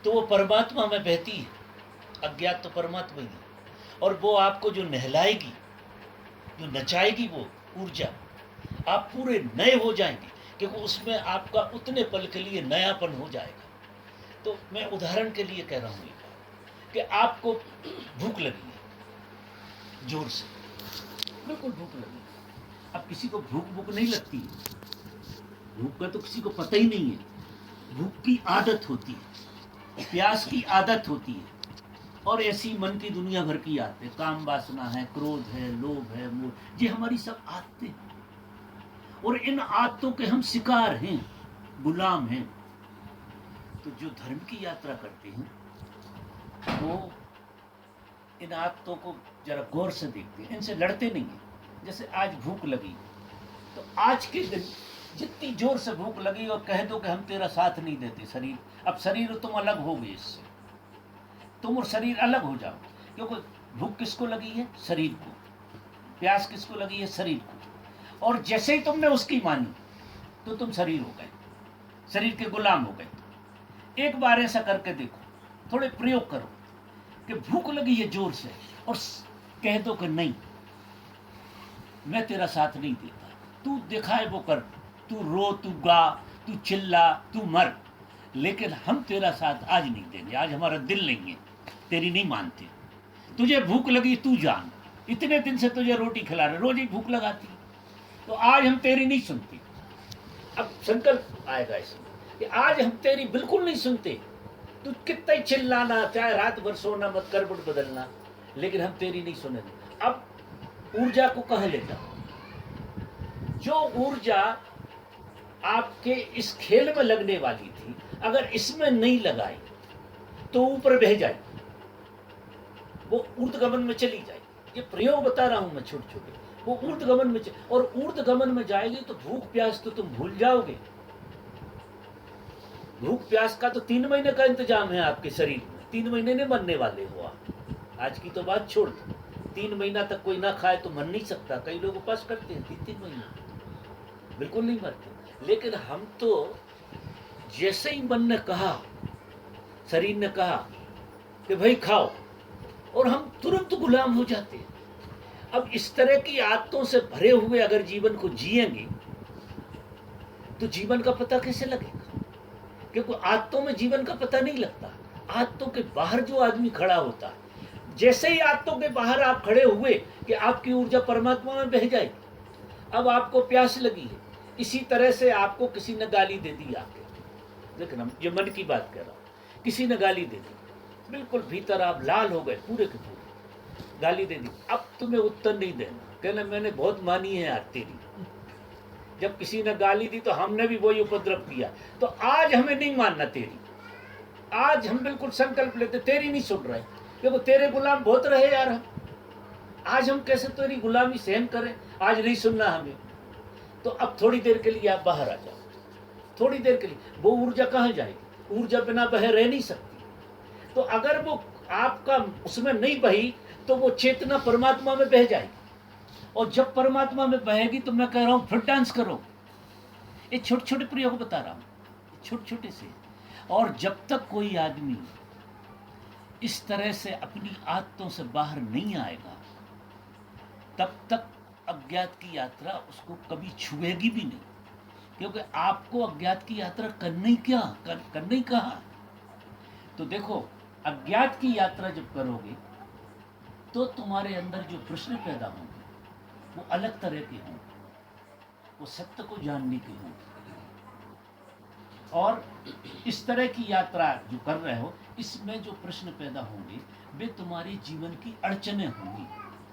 तो वो परमात्मा में बहती है। अज्ञात तो परमात्मा ही है, और वो आपको जो नहलाएगी, जो नचाएगी, वो ऊर्जा, आप पूरे नए हो जाएंगे, क्योंकि उसमें आपका उतने पल के लिए नयापन हो जाएगा। तो मैं उदाहरण के लिए कह रहा हूँ कि आपको भूख लगी है जोर से, बिल्कुल भूख लगी। अब किसी को भूख नहीं लगती है, भूख का तो किसी को पता ही नहीं है। भूख की आदत होती है, प्यास की आदत होती है, और ऐसी मन की दुनिया भर की आदतें, काम वासना है, क्रोध है, लोभ है, मोह, ये हमारी सब आदतें हैं। और इन आदतों के हम शिकार हैं, गुलाम हैं। तो जो धर्म की यात्रा करते हैं वो इन आदतों को जरा गौर से देखते हैं, इनसे लड़ते नहीं हैं। जैसे आज भूख लगी तो आज के दिन जितनी जोर से भूख लगी और कह दो कि हम तेरा साथ नहीं देते शरीर, अब शरीर तुम अलग हो गए, इससे तुम और शरीर अलग हो जाओ। क्योंकि भूख किसको लगी है? शरीर को। प्यास किसको लगी है? शरीर को। और जैसे ही तुमने उसकी मानी तो तुम शरीर हो गए, शरीर के गुलाम हो गए। एक बार ऐसा करके देखो, थोड़े प्रयोग करो कि भूख लगी है जोर से और कह दो कि नहीं, मैं तेरा साथ नहीं देता, तू दिखाए वो कर, तू रो, तू गा, तू चिल्ला, तू मर, लेकिन हम तेरा साथ आज नहीं देंगे, आज हमारा दिल नहीं है, तेरी नहीं मानते। तुझे भूख लगी, तू जान, इतने दिन से तुझे रोटी खिला रहे, रोज ही भूख लगाती, तो आज हम तेरी नहीं सुनते। अब संकल्प आएगा इसमें कि आज हम तेरी बिल्कुल नहीं सुनते, तू कितना ही चिल्लाना, चाहे रात भर सोना मत, करवट बदलना, लेकिन हम तेरी नहीं सुनेंगे। अब ऊर्जा को कहाँ ले जाओ? जो ऊर्जा आपके इस खेल में लगने वाली थी, अगर इसमें नहीं लगाई तो ऊपर बह जाए, वो ऊर्ध्वगमन में चली जाए। ये प्रयोग बता रहा हूं मैं छोटे छोटे, वो ऊर्ध्वगमन में और ऊर्ध्वगमन में जाएगी तो भूख प्यास तो तुम भूल जाओगे। भूख प्यास का तो 3 महीने का इंतजाम है आपके शरीर में, 3 महीने नहीं मरने वाले हो आप। आज की तो बात छोड़ दो, 3 महीना तक कोई ना खाए तो मर नहीं सकता। कई लोग उपास करते हैं 3-3 महीने, बिल्कुल नहीं मरते। लेकिन हम तो जैसे ही मन ने कहा, शरीर ने कहा कि भाई खाओ, और हम तुरंत गुलाम हो जाते हैं। अब इस तरह की आदतों से भरे हुए अगर जीवन को जिएंगे तो जीवन का पता कैसे लगेगा? क्योंकि आदतों में जीवन का पता नहीं लगता। आदतों के बाहर जो आदमी खड़ा होता है, जैसे ही आदतों के बाहर आप खड़े हुए कि आपकी ऊर्जा परमात्मा में बह जाएगी। अब आपको प्यास लगी है, इसी तरह से आपको किसी ने गाली दे दी आके, देखना ये मन की बात कह रहा हूँ, किसी ने गाली दे दी, बिल्कुल भीतर आप लाल हो गए पूरे के पूरे, गाली दे दी। अब तुम्हें उत्तर नहीं देना, कहना मैंने बहुत मानी है यार तेरी। जब किसी ने गाली दी तो हमने भी वही उपद्रव किया, तो आज हमें नहीं मानना तेरी। आज हम बिल्कुल संकल्प लेते तेरी नहीं सुन रहे, देखो तेरे गुलाम बहुत रहे यार हम, आज हम कैसे तेरी गुलामी सहन करें, आज नहीं सुनना हमें। तो अब थोड़ी देर के लिए आप बाहर आ जाओ, थोड़ी देर के लिए। वो ऊर्जा कहाँ जाएगी? ऊर्जा बिना बहे रह नहीं सकती। तो अगर वो आपका उसमें नहीं बही तो वो चेतना परमात्मा में बह जाएगी, और जब परमात्मा में बहेगी तो मैं कह रहा हूं फिर डांस करो। ये छोटे छोटे प्रयोग बता रहा हूं, छोटे छोटे से। और जब तक कोई आदमी इस तरह से अपनी आदतों से बाहर नहीं आएगा, तब तक अज्ञात की यात्रा उसको कभी छुएगी भी नहीं। क्योंकि आपको अज्ञात की यात्रा करनी क्या, करनी कहाँ? तो देखो, अज्ञात की यात्रा जब करोगे तो तुम्हारे अंदर जो प्रश्न पैदा होंगे वो अलग तरह के होंगे, वो सत्य को जानने के होंगे। और इस तरह की यात्रा जो कर रहे हो, इसमें जो प्रश्न पैदा होंगे वे तुम्हारे जीवन की अड़चनें होंगी।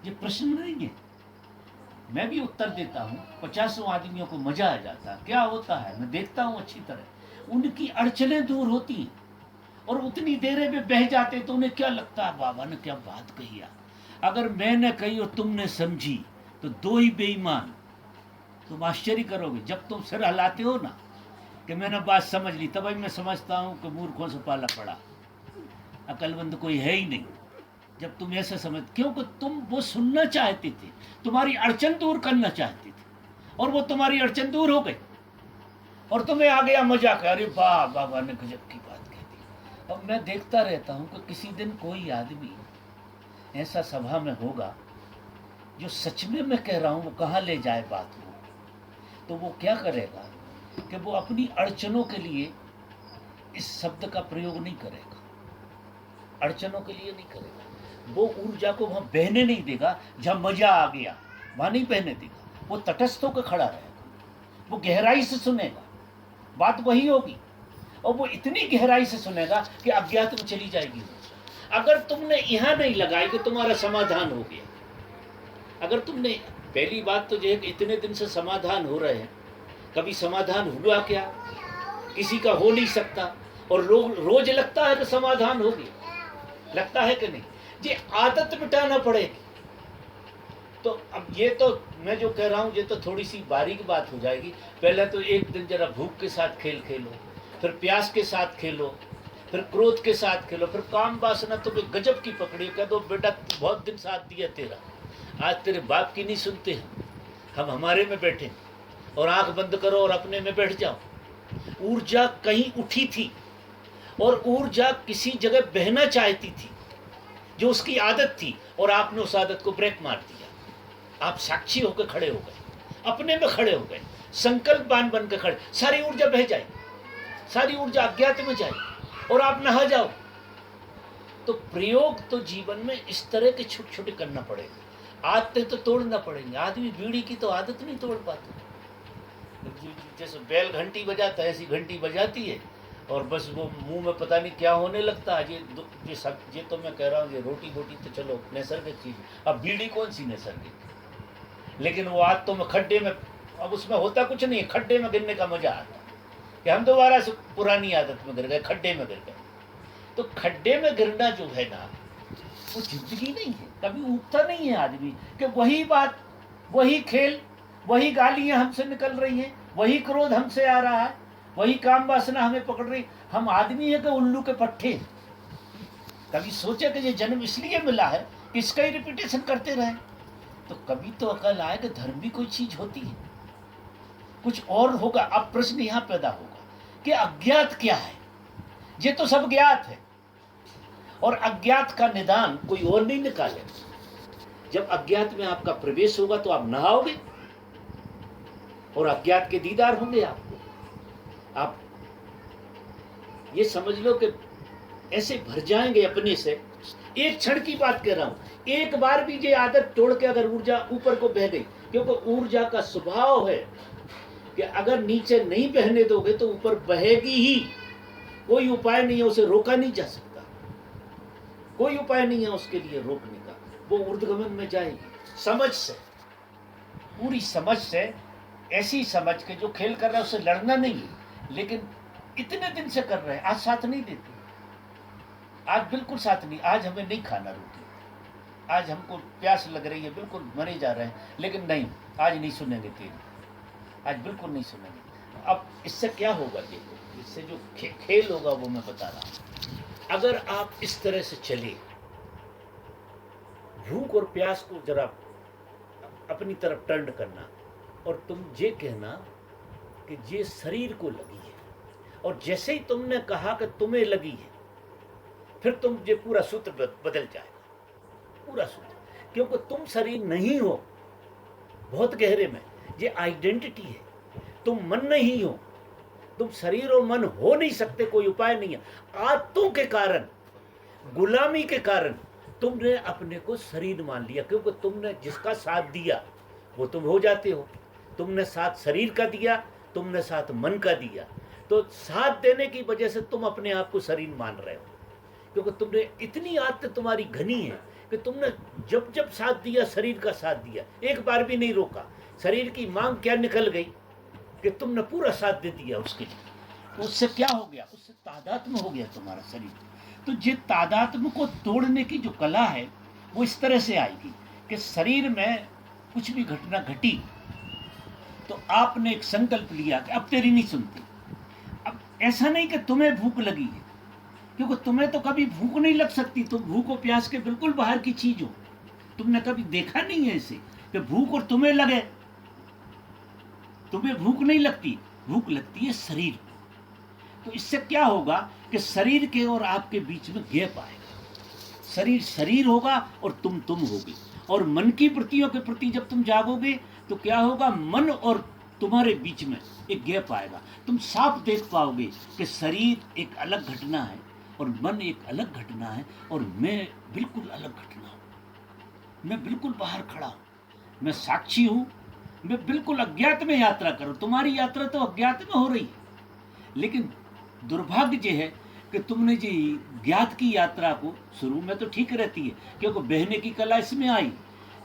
ये प्रश्न नहीं है, मैं भी उत्तर देता हूँ। 50 आदमियों को मजा आ जाता है, क्या होता है मैं देखता हूँ अच्छी तरह, उनकी अड़चनें दूर होती हैं और उतनी देर में बह जाते तो उन्हें क्या लगता है, बाबा ने क्या बात कही। अगर मैंने कही और तुमने समझी तो दो ही बेईमान। तुम आश्चर्य करोगे जब तुम सिर हिलाते हो ना कि मैंने बात समझ ली, तभी मैं समझता हूँ कि मूर्खों से पाला पड़ा, अकलमंद कोई है ही नहीं। जब तुम ऐसा समझ, क्योंकि तुम वो सुनना चाहते थे, तुम्हारी अड़चन दूर करना चाहते थे, और वो तुम्हारी अड़चन दूर हो गई और तुम्हें आ गया मजाक, अरे वाह बाबा ने गजब की बात कह दी। अब मैं देखता रहता हूँ कि किसी दिन कोई आदमी ऐसा सभा में होगा जो सच में मैं कह रहा हूँ वो कहाँ ले जाए बात को, तो वो क्या करेगा कि वो अपनी अड़चनों के लिए इस शब्द का प्रयोग नहीं करेगा, अड़चनों के लिए नहीं करेगा। वो ऊर्जा को वहां बहने नहीं देगा, जहां मजा आ गया वहां नहीं बहने देगा। वो तटस्थ होकर खड़ा रहेगा, वो गहराई से सुनेगा, बात वही होगी, और वो इतनी गहराई से सुनेगा कि अज्ञात में चली जाएगी। अगर तुमने यहां नहीं लगाई कि तुम्हारा समाधान हो गया, अगर तुमने, पहली बात तो ये है कि इतने दिन से समाधान हो रहे हैं, कभी समाधान हुआ क्या? किसी का हो नहीं सकता, और रोज लगता है कि समाधान हो गया, लगता है कि नहीं? ये आदत मिटाना पड़ेगी। तो अब ये तो मैं जो कह रहा हूँ ये तो थोड़ी सी बारीक बात हो जाएगी। पहले तो एक दिन जरा भूख के साथ खेल खेलो, फिर प्यास के साथ खेलो, फिर क्रोध के साथ खेलो, फिर काम वासना तुम्हें गजब की पकड़ी, कह दो बेटा बहुत दिन साथ दिया तेरा, आज तेरे बाप की नहीं सुनते हम हमारे में बैठे, और आंख बंद करो और अपने में बैठ जाओ। ऊर्जा कहीं उठी थी और ऊर्जा किसी जगह बहना चाहती थी जो उसकी आदत थी, और आपने उस आदत को ब्रेक मार दिया। आप साक्षी होकर खड़े हो गए, अपने में खड़े हो गए, संकल्पवान बनकर खड़े, सारी ऊर्जा बह जाएगी, सारी ऊर्जा अज्ञात में जाएगी और आप नहा जाओ। तो प्रयोग तो जीवन में इस तरह के छोटे छोटे करना पड़ेगा, आदतें तो तोड़ना पड़ेंगे। आदमी बीड़ी की तो आदत नहीं तोड़ पाता, जैसे बैल घंटी बजाता है ऐसी घंटी बजाती है, और बस वो मुंह में पता नहीं क्या होने लगता है। ये तो मैं कह रहा हूँ, ये रोटी बोटी तो चलो नैसर्गिक चीज, अब बीड़ी कौन सी नैसर्गिक? लेकिन वो आदतों में खड्डे में, अब उसमें होता कुछ नहीं, खड्डे में गिरने का मजा आता कि हम दोबारा से पुरानी आदत में गिर गए, खड्डे में गिर गए। तो खड्डे में गिरना जो है ना, वो जिंदगी नहीं है, कभी उठता नहीं है आदमी कि वही बात, वही खेल, वही गालियां हमसे निकल रही हैं, वही क्रोध हमसे आ रहा है, वही काम वासना हमें पकड़ रही। हम आदमी है कि उल्लू के पट्टे? कभी सोचे कि ये जन्म इसलिए मिला है कि इसका ही रिपीटेशन करते रहे? तो कभी तो अकल आए कि धर्म भी कोई चीज होती है, कुछ और होगा। अब प्रश्न यहां पैदा होगा कि अज्ञात क्या है? ये तो सब ज्ञात है, और अज्ञात का निदान कोई और नहीं निकाले। जब अज्ञात में आपका प्रवेश होगा तो आप नहाओगे और अज्ञात के दीदार होंगे आपको। आप ये समझ लो कि ऐसे भर जाएंगे अपने से। एक क्षण की बात कह रहा हूं, एक बार भी ये आदत तोड़ के अगर ऊर्जा ऊपर को बह गई, क्योंकि ऊर्जा का स्वभाव है कि अगर नीचे नहीं बहने दोगे तो ऊपर बहेगी ही। कोई उपाय नहीं है, उसे रोका नहीं जा सकता, कोई उपाय नहीं है उसके लिए रोकने का। वो ऊर्ध्वगमन में जाएगी समझ से, पूरी समझ से, ऐसी समझ के जो खेल कर रहा है उससे लड़ना नहीं है। लेकिन इतने दिन से कर रहे हैं, आज साथ नहीं देते, आज बिल्कुल साथ नहीं। आज हमें नहीं खाना रोटी, आज हमको प्यास लग रही है, बिल्कुल मरे जा रहे हैं, लेकिन नहीं, आज नहीं सुनेंगे तेरी, आज बिल्कुल नहीं सुनेंगे। अब इससे क्या होगा देखो, इससे जो खेल होगा वो मैं बता रहा हूं। अगर आप इस तरह से चले, भूख और प्यास को जरा अपनी तरफ टर्न करना, और तुम ये कहना कि ये शरीर को लगी है, और जैसे ही तुमने कहा कि तुम्हें लगी है, फिर तुम ये पूरा सूत्र बदल जाएगा, पूरा सूत्र, क्योंकि तुम शरीर नहीं हो। बहुत गहरे में ये आइडेंटिटी है, तुम मन नहीं हो, तुम शरीर और मन हो नहीं सकते, कोई उपाय नहीं है। आदतों के कारण, गुलामी के कारण तुमने अपने को शरीर मान लिया, क्योंकि तुमने जिसका साथ दिया वो तुम हो जाते हो। तुमने साथ शरीर का दिया, तुमने साथ मन का दिया, तो साथ देने की वजह से तुम अपने आप को शरीर मान रहे हो, क्योंकि तुमने इतनी आदत तुम्हारी घनी है कि तुमने जब जब साथ दिया, शरीर का साथ दिया, एक बार भी नहीं रोका। शरीर की मांग क्या निकल गई कि तुमने पूरा साथ दे दिया उसके लिए। उससे क्या हो गया, उससे तादात्म्य हो गया तुम्हारा शरीर। तो ये तादात्म्य को तोड़ने की जो कला है वो इस तरह से आएगी कि शरीर में कुछ भी घटना घटी तो आपने एक संकल्प लिया कि अब तेरी नहीं सुनती। अब ऐसा नहीं कि तुम्हें भूख लगी है, क्योंकि तुम्हें तो कभी भूख नहीं लग सकती, तुम भूख और प्यास के बिल्कुल बाहर की चीज हो। तुमने कभी देखा नहीं है इसे कि भूख और तुम्हें लगे, तुम्हें भूख नहीं लगती, भूख लगती है शरीर को। तो इससे क्या होगा कि शरीर के और आपके बीच में गैप आएगा। शरीर शरीर होगा और तुम होगे। और मन की वृत्तियों के प्रति जब तुम जागोगे तो क्या होगा, मन और तुम्हारे बीच में एक गैप आएगा। तुम साफ देख पाओगे कि शरीर एक अलग घटना है और मन एक अलग घटना है, और मैं बिल्कुल अलग घटना हूँ। मैं बिल्कुल बाहर खड़ा हूँ, मैं साक्षी हूँ, मैं बिल्कुल अज्ञात में यात्रा करूँ। तुम्हारी यात्रा तो अज्ञात में हो रही है, लेकिन दुर्भाग्य ये है कि तुमने जी ज्ञात की यात्रा को, शुरू में तो ठीक रहती है क्योंकि बहने की कला इसमें आई,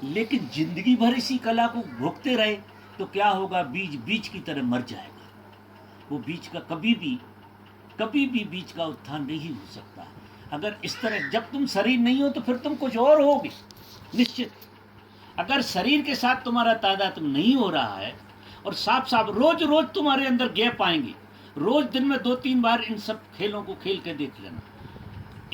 लेकिन जिंदगी भर इसी कला को भोगते रहे तो क्या होगा, बीज बीज की तरह मर जाएगा। वो बीज का कभी भी बीज का उत्थान नहीं हो सकता। अगर इस तरह जब तुम शरीर नहीं हो तो फिर तुम कुछ और होगे निश्चित। अगर शरीर के साथ तुम्हारा तादात्म्य नहीं हो रहा है और साफ साफ रोज रोज तुम्हारे अंदर गैप आएंगे, रोज दिन में 2-3 बार इन सब खेलों को खेल के देख लेना,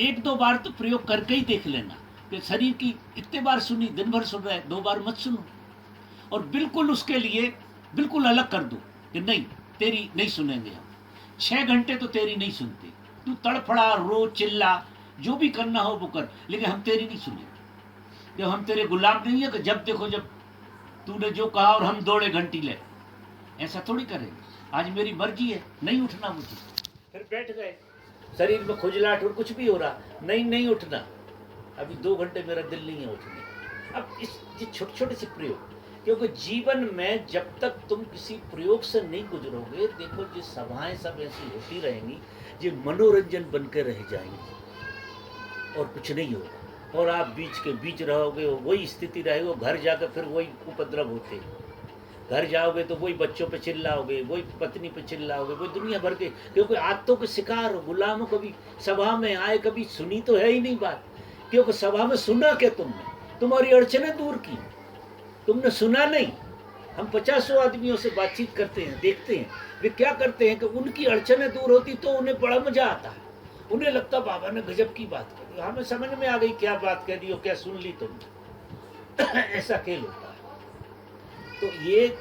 1-2 बार तो प्रयोग करके ही देख लेना कि शरीर की इतने बार सुनी, दिन भर सुन रहे, 2 बार मत सुनो। और बिल्कुल उसके लिए बिल्कुल अलग कर दो कि नहीं, तेरी नहीं सुनेंगे हम, 6 घंटे तो तेरी नहीं सुनते, तू तड़फड़ा, रो, चिल्ला, जो भी करना हो वो कर, लेकिन हम तेरी नहीं सुनेंगे। कि हम तेरे गुलाम नहीं है कि जब देखो जब तूने जो कहा और हम दौड़े घंटी ले, ऐसा थोड़ी करेंगे। आज मेरी मर्जी है, नहीं उठना मुझे, फिर बैठ गए, शरीर में खुजलाहट और कुछ भी हो रहा, नहीं उठना, अभी 2 घंटे मेरा दिल नहीं है उठने। अब इस ये छोटे छोटे से प्रयोग, क्योंकि जीवन में जब तक तुम किसी प्रयोग से नहीं गुजरोगे, देखो ये सभाएं सब ऐसी होती रहेंगी, ये मनोरंजन बनकर रह जाएंगी और कुछ नहीं होगा। और आप बीच के बीच रहोगे, वही स्थिति रहेगी, घर जाकर फिर वही उपद्रव होते, घर जाओगे तो वही बच्चों पे चिल्लाओगे, वही पत्नी पे चिल्लाओगे, वही दुनिया भर के, क्योंकि आदतों के शिकार हो, गुलाम हो। कभी सभा में आए, कभी सुनी तो है ही नहीं बात, क्योंकि सभा में सुना क्या तुमने, तुम्हारी अड़चनें दूर की, तुमने सुना नहीं। हम 50 आदमियों से बातचीत करते हैं, देखते हैं वे क्या करते हैं कि उनकी अड़चनें दूर होती तो उन्हें बड़ा मजा आता है, उन्हें लगता बाबा ने गजब की बात कर दी, हमें समझ में आ गई क्या बात कह दी और क्या सुन ली तुमने। ऐसा खेल होता है। तो ये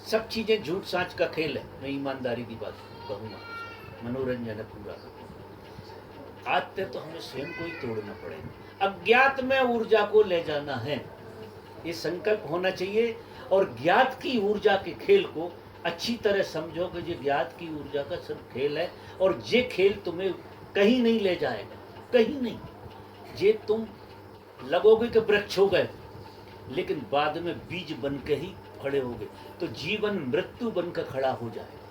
सब चीजें झूठ साँच का खेल है, मैं ईमानदारी की बात कहूँगा, मनोरंजन है पूरा। आदतें तो हमें स्वयं को ही तोड़ना पड़ेगा। अज्ञात में ऊर्जा को ले जाना है, ये संकल्प होना चाहिए, और ज्ञात की ऊर्जा के खेल को अच्छी तरह समझो कि ये ज्ञात की ऊर्जा का सिर्फ खेल है, और ये खेल तुम्हें कहीं नहीं ले जाएगा, कहीं नहीं। ये तुम लगोगे कि वृक्ष हो गए, लेकिन बाद में बीज बन के ही खड़े होगे। तो जीवन मृत्यु बनकर खड़ा हो जाएगा।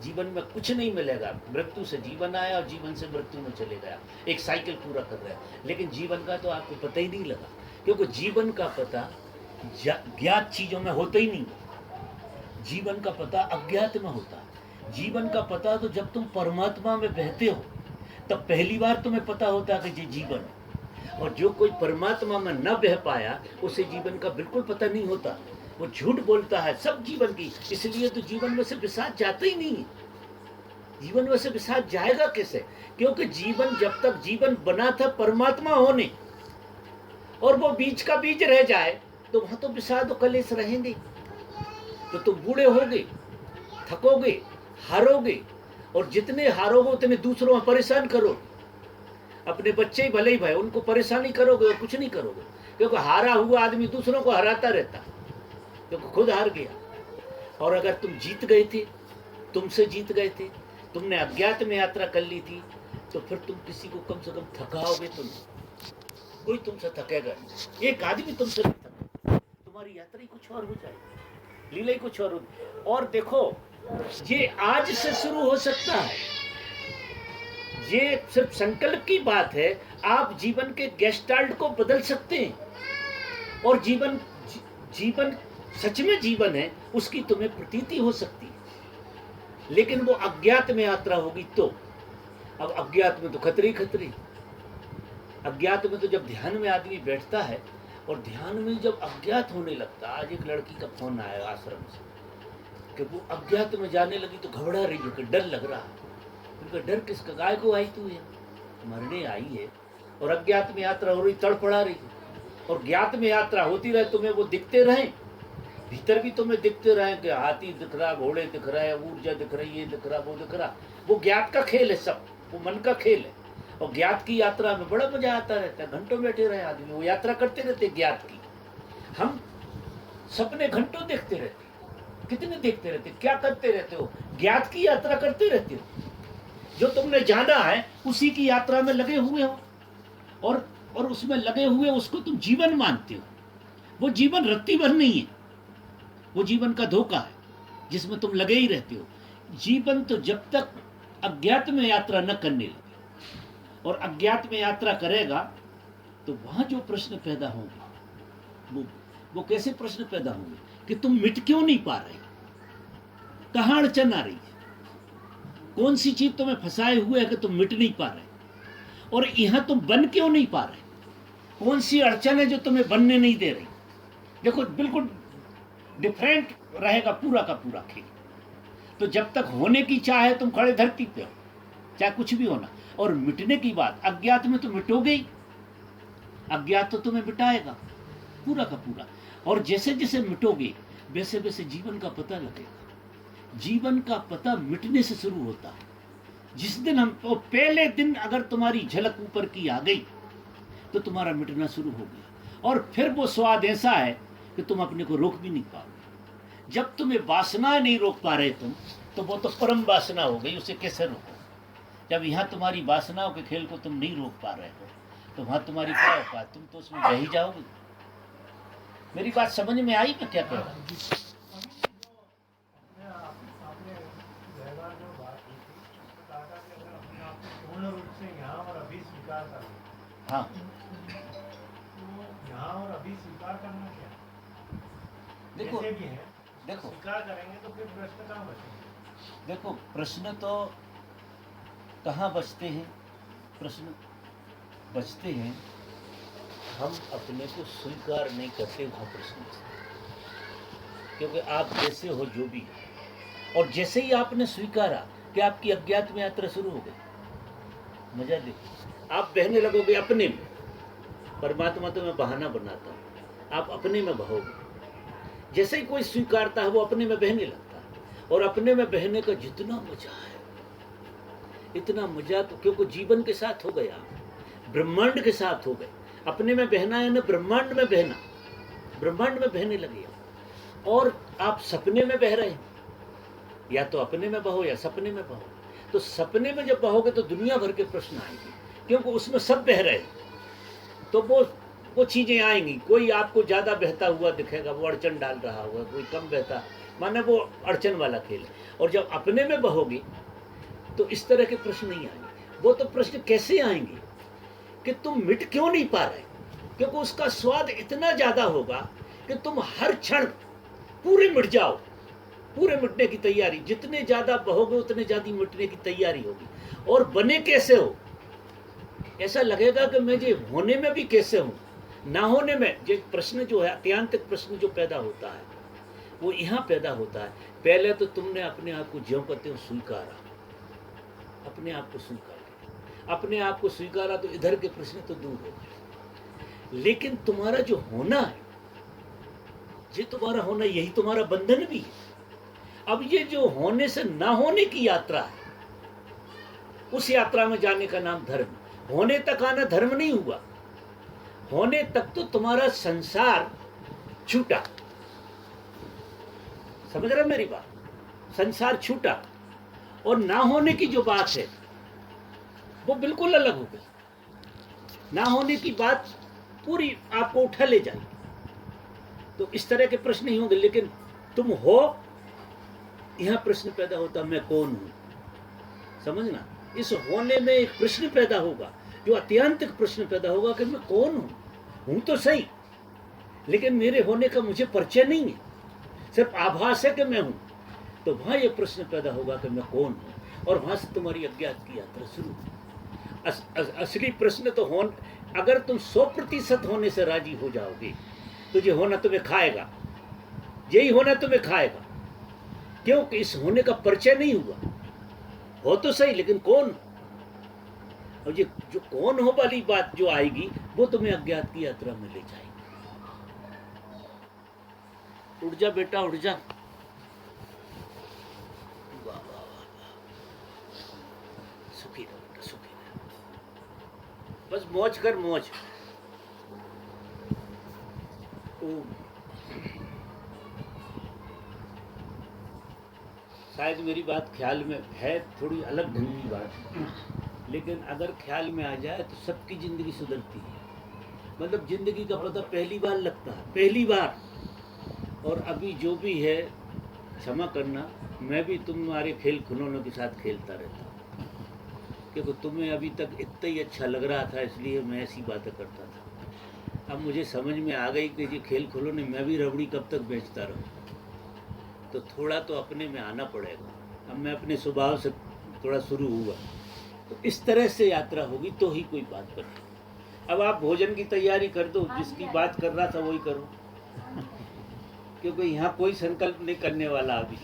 जीवन में कुछ नहीं मिलेगा, मृत्यु से जीवन आया और जीवन से मृत्यु में चले गया, एक साइकिल पूरा कर रहा है। लेकिन जीवन का तो आपको पता ही नहीं लगा, क्योंकि जीवन का पता ज्ञात चीजों में होता ही नहीं। जीवन का पता अज्ञात में होता है। जीवन का पता तो जब तुम परमात्मा में बहते हो तब पहली बार तुम्हें पता होता है कि ये जीवन है। और जो कोई परमात्मा में न बह पाया उसे जीवन का बिल्कुल पता नहीं होता, वो झूठ बोलता है सब जीवन की। इसलिए तो जीवन में से विषाद जाता ही नहीं है। जीवन में से विषाद जाएगा कैसे? क्योंकि जीवन जब तक जीवन बना था परमात्मा होने, और वो बीज का बीज रह जाए तो वहां तो विषाद और कलेश रहेंगे। तो तुम बूढ़े होगे, थकोगे, हारोगे, और जितने हारोगे उतने दूसरों में परेशान करो। अपने बच्चे ही भले ही भाई, उनको परेशानी करोगे और कुछ नहीं करोगे, क्योंकि हारा हुआ आदमी दूसरों को हराता रहता, क्योंकि खुद हार गया। और अगर तुम जीत गए थे, तुमसे जीत गए थे, तुमने अज्ञात में यात्रा कर ली थी, तो फिर तुम किसी को कम से कम थकाओगे। तुम कोई तुमसे थकेगा नहीं, एक आदमी तुमसे नहीं थकेगा। तुम्हारी यात्रा ही कुछ और हो जाएगी, लीला ही कुछ और हो। और देखो, ये आज से शुरू हो सकता है, ये सिर्फ संकल्प की बात है। आप जीवन के गेस्टाल्ट को बदल सकते हैं, और जीवन सच में जीवन है उसकी तुम्हें प्रतीति हो सकती है। लेकिन वो अज्ञात में यात्रा होगी तो। अब अज्ञात में तो खतरे ही खतरे। अज्ञात में तो जब ध्यान में आदमी बैठता है, और ध्यान में जब अज्ञात होने लगता, आज एक लड़की का फोन आया आश्रम से कि वो अज्ञात में जाने लगी तो घबरा रही है कि डर लग रहा है। उनका डर किसका? गाय को आई तू है, मरने आई है, और अज्ञात में यात्रा हो रही, तड़पड़ा रही है। और ज्ञात में यात्रा होती रहे, तुम्हें वो दिखते रहे, भीतर भी तुम्हें दिखते रहे कि हाथी दिख रहा, घोड़े दिख रहा है, ऊर्जा दिख रही है, दिख रहा, वो दिख रहा। वो ज्ञात का खेल है, सब वो मन का खेल है। और ज्ञात की यात्रा में बड़ा मजा आता रहता है, घंटों बैठे रहे आदमी, वो यात्रा करते रहते ज्ञात की। हम सपने घंटों देखते रहते, कितने देखते रहते, क्या करते रहते हो? ज्ञात की यात्रा करते रहते हो। जो तुमने जाना है उसी की यात्रा में लगे हुए हो, और उसमें लगे हुए उसको तुम जीवन मानते हो। वो जीवन रत्ती भर नहीं है, वो जीवन का धोखा है जिसमें तुम लगे ही रहते हो। जीवन तो जब तक अज्ञात में यात्रा न करने लगे, और अज्ञात में यात्रा करेगा तो वहां जो प्रश्न पैदा होंगे वो कैसे प्रश्न पैदा होंगे कि तुम मिट क्यों नहीं पा रहे, कहां अड़चन आ रही है, कौन सी चीज तुम्हें फंसाए हुए है कि तुम मिट नहीं पा रहे, और यहां तुम बन क्यों नहीं पा रहे, कौन सी अड़चन है जो तुम्हें बनने नहीं दे रही। देखो, बिल्कुल डिफरेंट रहेगा पूरा का पूरा खेल। तो जब तक होने की चाह है तुम खड़े धरती पे हो, चाहे कुछ भी होना। और मिटने की बात, अज्ञात में तो मिटोगे ही, अज्ञात तो तुम्हें मिटाएगा पूरा का पूरा। और जैसे जैसे मिटोगे वैसे वैसे जीवन का पता लगेगा। जीवन का पता मिटने से शुरू होता है। जिस दिन हम पहले दिन अगर तुम्हारी झलक ऊपर की आ गई तो तुम्हारा मिटना शुरू हो गया। और फिर वो स्वाद ऐसा है कि तुम अपने को रोक भी नहीं पाओगे। जब तुम्हें वासना नहीं रोक पा रहे तुम, तो वो तो परम वासना हो गई, उसे कैसे रोको? जब यहाँ तुम्हारी वासनाओं के खेल को तुम नहीं रोक पा रहे हो तो वहां तुम्हारी क्या औकात, तुम तो उसमें बह ही जाओगे। मेरी बात समझ में आई मैं क्या कह रहा हूँ? आपने व्यवहार जो बात की थी, उसमें कहा था कि अगर अपने आप को पूर्ण रूप से यहाँ और अभी स्वीकार कर लें, हाँ, तो यहाँ और अभी स्वीकार करना क्या है? देखो जैसे भी है, देखो स्वीकार करेंगे तो फिर प्रश्न कहाँ बचेंगे? देखो, प्रश्न तो कहाँ बचते हैं? प्रश्न बचते हैं, हम अपने को स्वीकार नहीं करते, वहाँ प्रश्न बचते हैं। क्योंकि आप जैसे हो, जो भी हो, और जैसे ही आपने स्वीकारा कि आपकी अज्ञात में यात्रा शुरू हो गई। मजा देखो, आप बहने लगोगे अपने में। परमात्मा तो मैं बहाना बनाता हूँ, आप अपने में बहोगे। जैसे ही कोई स्वीकारता है वो अपने में बहने लगता है। और अपने में बहने का जितना मजा है, इतना मजा तो क्योंकि जीवन के साथ हो गया, ब्रह्मांड के साथ हो गए। अपने में बहना है ना, ब्रह्मांड में बहना, ब्रह्मांड में बहने लगे। और आप सपने में बह रहे हैं, या तो अपने में बहो या सपने में बहो। तो सपने में जब बहोगे तो दुनिया भर के प्रश्न आएंगे, क्योंकि उसमें सब बह रहे हैं। तो वो चीज़ें आएंगी। कोई आपको ज़्यादा बहता हुआ दिखेगा, वो अड़चन डाल रहा होगा, कोई कम बहता, माने वो अड़चन वाला खेल है। और जब अपने में बहोगे तो इस तरह के प्रश्न नहीं आएंगे। वो तो प्रश्न कैसे आएंगे कि तुम मिट क्यों नहीं पा रहे, क्योंकि उसका स्वाद इतना ज़्यादा होगा कि तुम हर क्षण पूरे मिट जाओ, पूरे मिटने की तैयारी। जितने ज़्यादा बहोगे उतने ज़्यादा मिटने की तैयारी होगी। और बने कैसे हो, ऐसा लगेगा कि मैं ये होने में भी कैसे हूँ, ना होने में। ये प्रश्न जो है, अत्यांतिक प्रश्न जो पैदा होता है, वो यहाँ पैदा होता है। पहले तो तुमने अपने आप को ज्यों करते हो स्वीकारा, अपने आप को स्वीकारा, अपने आप को स्वीकारा, तो इधर के प्रश्न तो दूर हो गए। लेकिन तुम्हारा जो होना है, ये तुम्हारा होना, यही तुम्हारा बंधन भी है। अब ये जो होने से ना होने की यात्रा है, उस यात्रा में जाने का नाम धर्म। होने तक आना धर्म नहीं हुआ। होने तक तो तुम्हारा संसार छूटा, समझ रहे मेरी बात? संसार छूटा। और ना होने की जो बात है वो बिल्कुल अलग हो गई। ना होने की बात पूरी आपको उठा ले जाएगी। तो इस तरह के प्रश्न ही होंगे। लेकिन तुम हो, यहां प्रश्न पैदा होता, मैं कौन हूं। समझना, इस होने में एक प्रश्न पैदा होगा, जो अत्यांतिक प्रश्न पैदा होगा कि मैं कौन हूं तो सही, लेकिन मेरे होने का मुझे परिचय नहीं है, सिर्फ आभास है कि मैं हूं। तो वहां यह प्रश्न पैदा होगा कि मैं कौन हूं, और वहां से तुम्हारी अज्ञात की यात्रा शुरू। असली प्रश्न तो अगर तुम 100% होने से राजी हो जाओगे तो ये होना तुम्हें खाएगा, यही होना तुम्हें खाएगा। क्योंकि इस होने का परिचय नहीं हुआ। हो तो सही, लेकिन कौन? और ये जो कौन हो वाली बात जो आएगी, वो तुम्हें अज्ञात की यात्रा में ले जाएगी। उठ जा बेटा, उठ जा। वाह वाह वाह, सुखी रहो बेटा, सुखी रहो, बस मौज कर, मौज। शायद मेरी बात ख्याल में है, थोड़ी अलग ढंग की बात, लेकिन अगर ख्याल में आ जाए तो सबकी जिंदगी सुधरती है। मतलब जिंदगी का पता पहली बार लगता है, पहली बार। और अभी जो भी है, क्षमा करना, मैं भी तुम्हारे खेल खिलौनों के साथ खेलता रहता हूँ, क्योंकि तुम्हें अभी तक इतना ही अच्छा लग रहा था, इसलिए मैं ऐसी बातें करता था। अब मुझे समझ में आ गई कि ये खेल खिलौने मैं भी रबड़ी कब तक बेचता रहूँ। तो थोड़ा तो अपने में आना पड़ेगा। अब मैं अपने स्वभाव से थोड़ा शुरू हुआ, तो इस तरह से यात्रा होगी तो ही कोई बात बने। अब आप भोजन की तैयारी कर दो, जिसकी बात कर रहा था वही करो, क्योंकि यहाँ कोई संकल्प नहीं करने वाला अभी।